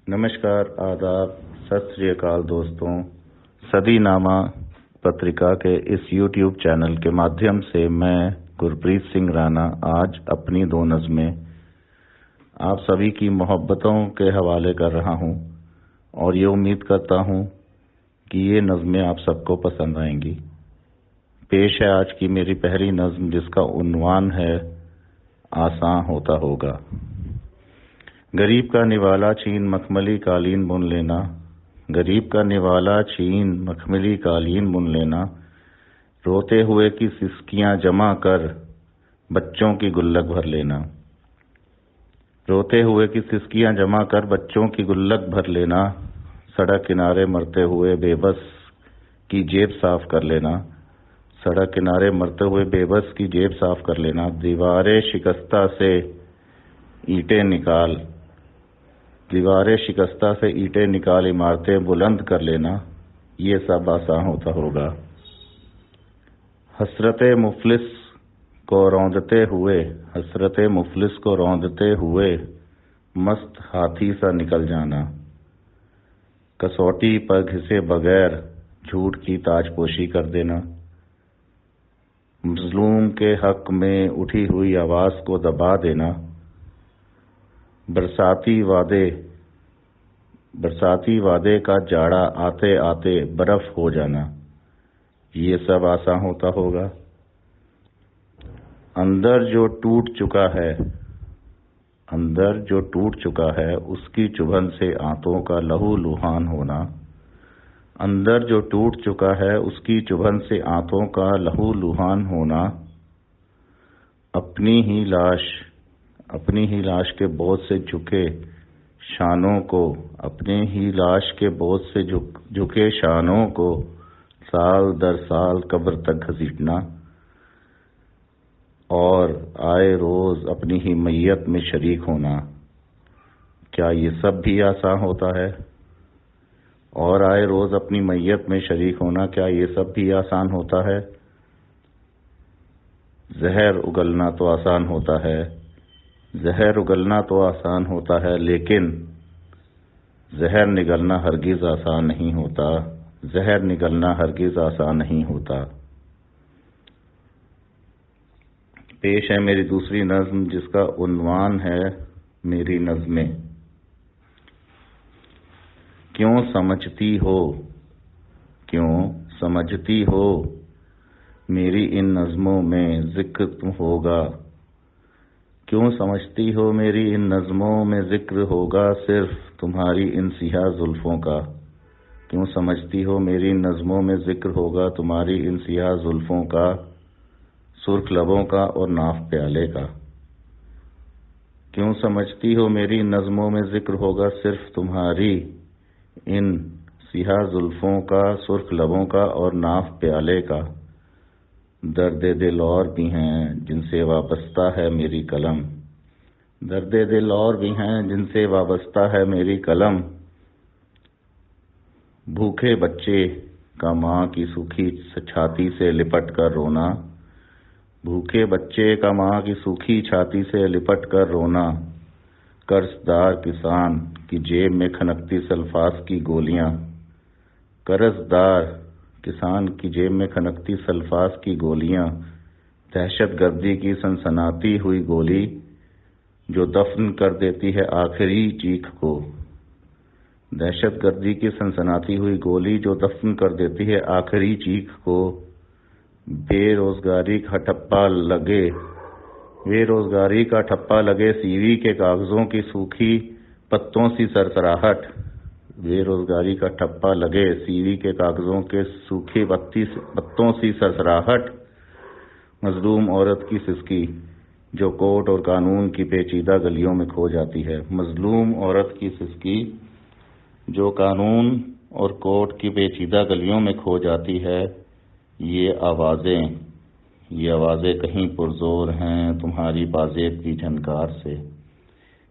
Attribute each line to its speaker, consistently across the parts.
Speaker 1: नमस्कार, आदाब, सत श्री अकाल दोस्तों। सदी नामा पत्रिका के इस YouTube चैनल के माध्यम से मैं गुरप्रीत सिंह राणा आज अपनी 2 नज़में आप सभी की मोहब्बतों के हवाले कर रहा हूं और ये उम्मीद करता हूं कि ये नज़में आप सबको पसंद आएंगी। पेश है आज की मेरी पहली नज़्म, जिसका उन्वान है आसान होता होगा। गरीब का निवाला छीन मखमली कालीन बुन लेना, गरीब का निवाला छीन मखमली कालीन बुन लेना, रोते हुए की सिसकियां जमा कर बच्चों की गुल्लक भर लेना, रोते हुए की सिसकियां जमा कर बच्चों की गुल्लक भर लेना, सड़क किनारे मरते हुए बेबस की जेब साफ कर लेना, सड़क किनारे मरते हुए बेबस की जेब साफ कर लेना, दीवारें शिकस्ता से ईंटें निकाल, दीवारें शिकस्ता से ईंटें निकाल इमारतें बुलंद कर लेना, ये सब आसान होता होगा। हसरते मुफलिस को रौंदते हुए, हसरते मुफलिस को रौंदते हुए मस्त हाथी सा निकल जाना, कसौटी पर घिसे बगैर झूठ की ताजपोशी कर देना, मजलूम के हक में उठी हुई आवाज को दबा देना, बरसाती वादे का जाड़ा आते आते बर्फ हो जाना, ये सब आसान होता होगा। अंदर जो टूट चुका है उसकी चुभन से आंतों का लहू लुहान होना, अंदर जो टूट चुका है उसकी चुभन से आंतों का लहू लुहान होना, अपनी ही लाश के बोझ से झुके शानों को, अपने ही लाश के बोझ से झुके शानों को साल दर साल कब्र तक घसीटना, और आए रोज अपनी ही मैयत में शरीक होना, क्या ये सब भी आसान होता है? और आए रोज अपनी मैयत में शरीक होना, क्या ये सब भी आसान होता है? जहर उगलना तो आसान होता है, जहर उगलना तो आसान होता है, लेकिन जहर निगलना हरगिज आसान नहीं होता, जहर निगलना हरगिज आसान नहीं होता। पेश है मेरी दूसरी नज़्म, जिसका उन्वान है मेरी नज़में। क्यों समझती हो मेरी इन नज़मों में जिक्र होगा, क्यों समझती हो मेरी इन नज़मों में जिक्र होगा सिर्फ तुम्हारी इन सियाह जुल्फों का, क्यों समझती हो मेरी इन नज़मों में जिक्र होगा तुम्हारी इन सियाह जुल्फों का, सुर्ख लबों का और नाफ प्याले का, क्यों समझती हो मेरी इन नज़मों में जिक्र होगा सिर्फ तुम्हारी इन सियाह जुल्फों का, सुर्ख लबों का और नाफ प्याले का। दर्द दिल और भी हैं जिनसे वाबस्ता है मेरी कलम, दर्द दिल और भी हैं जिनसे वाबस्ता है मेरी कलम, भूखे बच्चे का माँ की सूखी छाती से लिपट कर रोना, भूखे बच्चे का माँ की सूखी छाती से लिपट कर रोना, कर्जदार किसान की जेब में खनकती सल्फास की गोलियां, कर्जदार किसान की जेब में खनकती सल्फास की गोलियां, दहशतगर्दी की सनसनाती हुई गोली जो दफन कर देती है आखिरी चीख को, दहशतगर्दी की सनसनाती हुई गोली जो दफन कर देती है आखिरी चीख को, बेरोजगारी का ठप्पा लगे सीवी के कागजों की सूखी पत्तों सी सरसराहट, बेरोजगारी का ठप्पा लगे सीवी के कागजों के सूखी पत्तों सी सरसराहट, मजलूम औरत की सिसकी जो कोर्ट और कानून की पेचीदा गलियों में खो जाती है, मजलूम औरत की सिसकी जो कानून और कोर्ट की पेचीदा गलियों में खो जाती है, ये आवाज़ें कहीं पुरजोर हैं तुम्हारी बाज़ेब की झनकार से,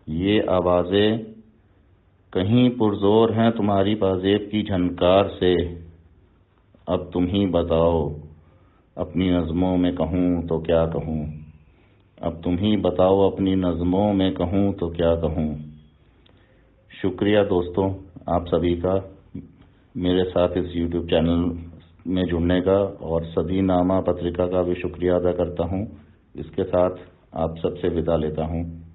Speaker 1: ये आवाज़ें कहीं पुरजोर हैं तुम्हारी बाज़ेब की झनकार से। अब तुम ही बताओ अपनी नज़मों में कहूँ तो क्या कहूँ, अब तुम ही बताओ अपनी नज़मों में कहूँ तो क्या कहूँ। शुक्रिया दोस्तों, आप सभी का मेरे साथ इस YouTube चैनल में जुड़ने का, और सदीनामा पत्रिका का भी शुक्रिया अदा करता हूं। इसके साथ आप सबसे विदा लेता हूं।